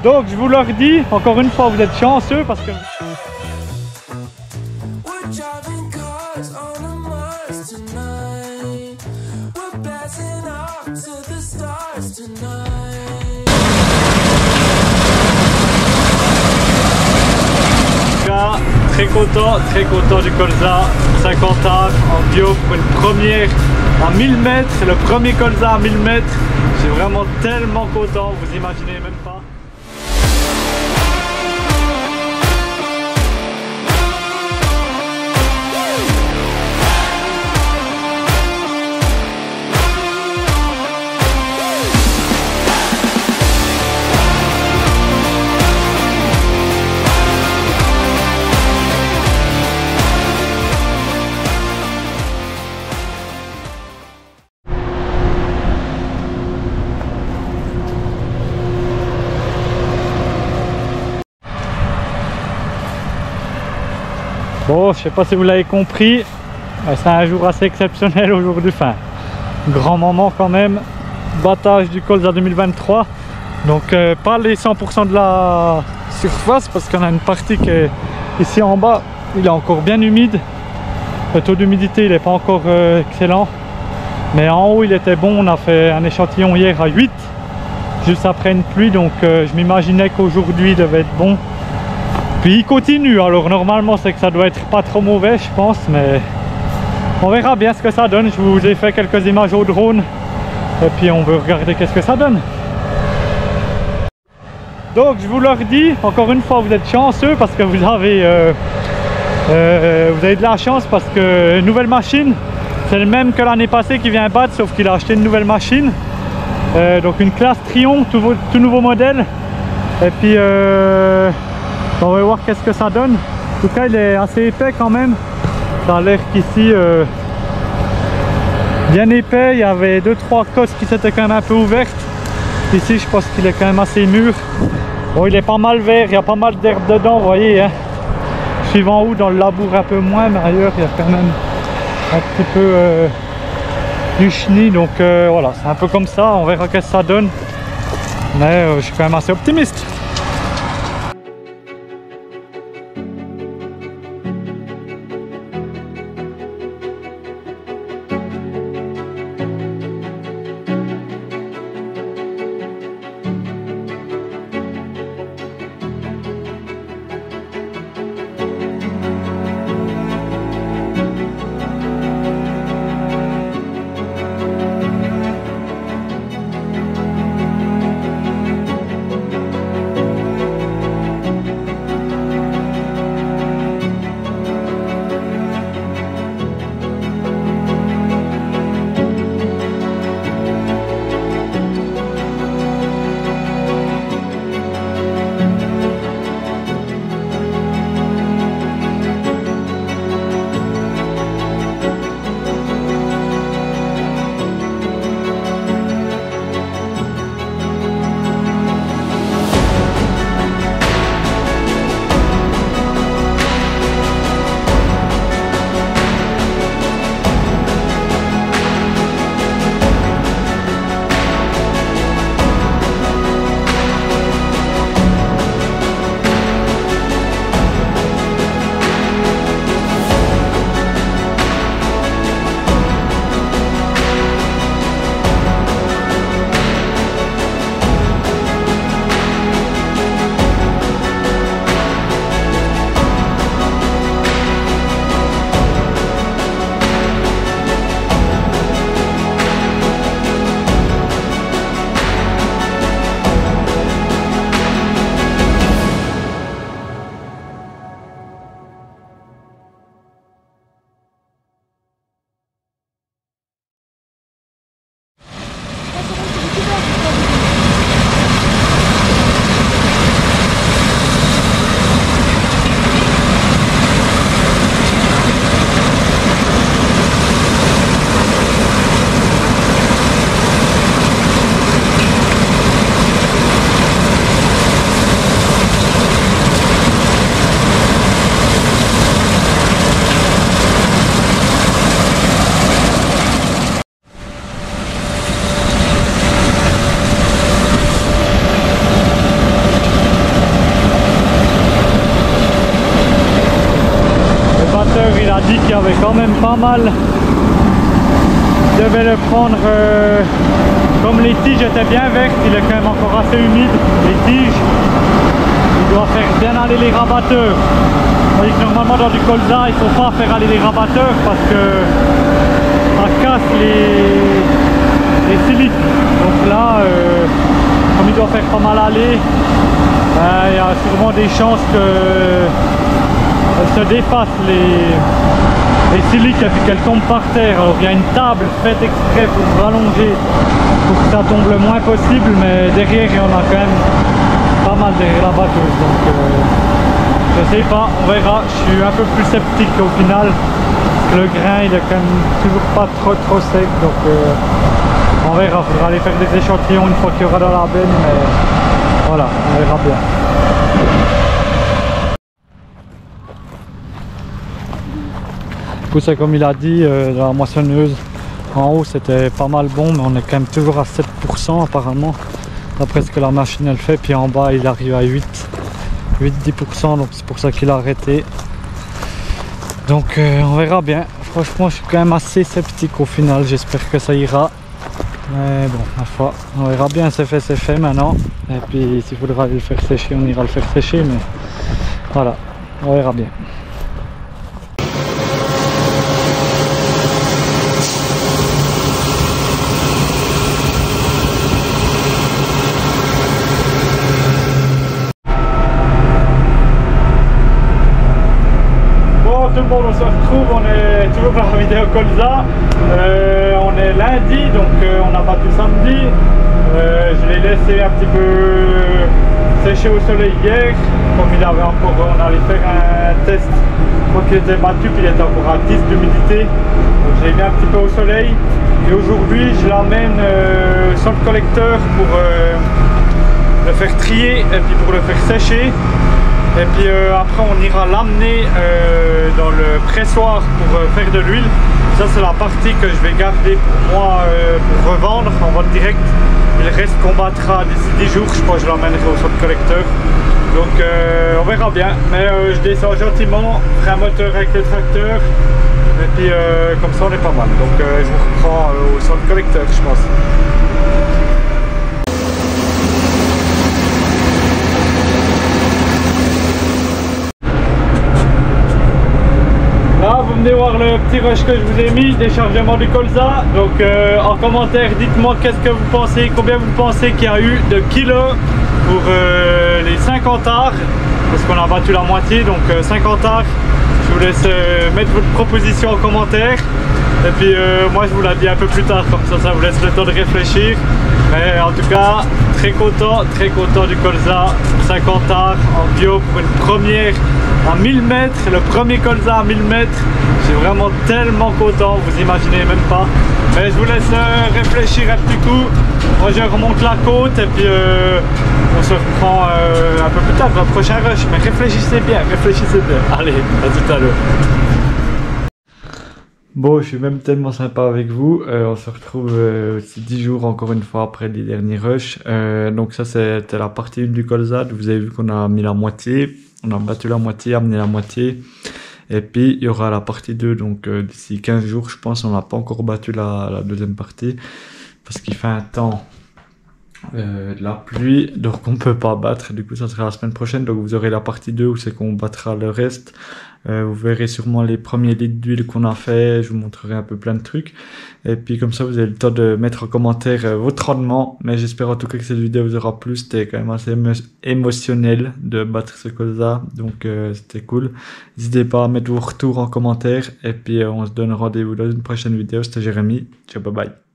Donc je vous le redis, encore une fois vous êtes chanceux parce que... Très content du colza 50 ar en bio pour une première à 1000 mètres, c'est le premier colza à 1000 mètres. Je suis vraiment tellement content, vous imaginez même pas. Bon, je sais pas si vous l'avez compris, c'est un jour assez exceptionnel aujourd'hui, enfin, grand moment quand même, battage du colza 2023, donc pas les 100% de la surface parce qu'on a une partie qui est ici en bas, il est encore bien humide, le taux d'humidité il n'est pas encore excellent, mais en haut il était bon, on a fait un échantillon hier à 8, juste après une pluie, donc je m'imaginais qu'aujourd'hui il devait être bon. Puis il continue, alors normalement c'est que ça doit être pas trop mauvais je pense, mais on verra bien ce que ça donne. Je vous ai fait quelques images au drone et puis on veut regarder qu'est-ce que ça donne. Donc je vous le redis, encore une fois vous êtes chanceux parce que vous avez de la chance parce que nouvelle machine, c'est le même que l'année passée qui vient battre sauf qu'il a acheté une nouvelle machine, donc une classe Trion, tout nouveau modèle, et puis on va voir qu'est-ce que ça donne. En tout cas il est assez épais quand même, ça a l'air qu'ici bien épais, il y avait 2-3 cosses qui s'étaient quand même un peu ouvertes. Ici je pense qu'il est quand même assez mûr. Bon, il est pas mal vert, il y a pas mal d'herbe dedans, vous voyez hein. Suivant où dans le labour un peu moins, mais ailleurs il y a quand même un petit peu du chenille, donc voilà, c'est un peu comme ça, on verra qu'est-ce que ça donne, mais je suis quand même assez optimiste. pas mal. Je devais le prendre comme les tiges étaient bien vertes, il est quand même encore assez humide, les tiges. Il doit faire bien aller les rabatteurs. Tandis que normalement dans du colza, il ne faut pas faire aller les rabatteurs parce que ça casse les siliques. Donc là, comme il doit faire pas mal aller, il y a sûrement des chances qu'elle se défasse les siliques et puis qu'elle tombe par terre. Alors il y a une table faite exprès pour rallonger pour que ça tombe le moins possible, mais derrière il y en a quand même pas mal derrière la batteuse. Donc je sais pas, on verra. Je suis un peu plus sceptique au final parce que le grain il est quand même toujours pas trop sec, donc on verra. Il faudra aller faire des échantillons une fois qu'il y aura dans la benne, mais voilà, on verra bien. C'est comme il a dit, dans la moissonneuse en haut c'était pas mal bon, mais on est quand même toujours à 7% apparemment d'après ce que la machine elle fait, puis en bas il arrive à 8-10%, donc c'est pour ça qu'il a arrêté. Donc on verra bien. Franchement je suis quand même assez sceptique au final, j'espère que ça ira, mais bon, ma foi, on verra bien. C'est fait maintenant, et puis s'il faudra aller le faire sécher, on ira le faire sécher, mais voilà, on verra bien. Tout le monde, on se retrouve, on est toujours dans la vidéo colza. On est lundi, donc on a battu samedi. Je l'ai laissé un petit peu sécher au soleil hier, comme il avait encore, on allait faire un test. Je crois qu'il était battu, puis il était encore à 10 d'humidité. Donc je l'ai mis un petit peu au soleil. Et aujourd'hui, je l'emmène sur le collecteur pour le faire trier et puis pour le faire sécher. Et puis après on ira l'amener dans le pressoir pour faire de l'huile. Ça c'est la partie que je vais garder pour moi pour revendre en vente directe. Il reste qu'on battra d'ici 10 jours, je crois que je l'emmènerai au centre collecteur. Donc on verra bien, mais je descends gentiment, ferai un moteur avec le tracteur. Et puis comme ça on est pas mal. Donc je vous reprends au centre collecteur je pense. Là, vous venez voir le petit rush que je vous ai mis, déchargement du colza. Donc en commentaire, dites-moi qu'est-ce que vous pensez, combien vous pensez qu'il y a eu de kilos pour les 50 arts, parce qu'on a battu la moitié, donc 50 arts. Je vous laisse mettre votre proposition en commentaire. Et puis moi je vous la dis un peu plus tard, comme ça vous laisse le temps de réfléchir. Mais en tout cas, très content du colza 50 arts en bio pour une première à 1000 mètres, le premier colza à 1000 mètres. Je suis vraiment tellement content, vous imaginez même pas. Mais je vous laisse réfléchir un petit coup. Moi je remonte la côte et puis on se reprend un peu plus tard dans le prochain rush. Mais réfléchissez bien, réfléchissez bien. Allez, à tout à l'heure. Bon, je suis même tellement sympa avec vous. On se retrouve aussi 10 jours encore une fois après les derniers rushs. Donc ça c'était la partie 1 du colza. Vous avez vu qu'on a mis la moitié. On a battu la moitié, amené la moitié. Et puis il y aura la partie 2. Donc d'ici 15 jours je pense. On n'a pas encore battu la deuxième partie. Parce qu'il fait un temps de la pluie. Donc on peut pas battre. Du coup ça sera la semaine prochaine. Donc vous aurez la partie 2 où c'est qu'on battra le reste. Vous verrez sûrement les premiers litres d'huile qu'on a fait, je vous montrerai un peu plein de trucs. Et puis comme ça vous avez le temps de mettre en commentaire votre rendement. Mais j'espère en tout cas que cette vidéo vous aura plu, c'était quand même assez émotionnel de battre ce colza. Donc c'était cool. N'hésitez pas à mettre vos retours en commentaire. Et puis on se donne rendez-vous dans une prochaine vidéo, c'était Jérémy. Ciao, bye bye.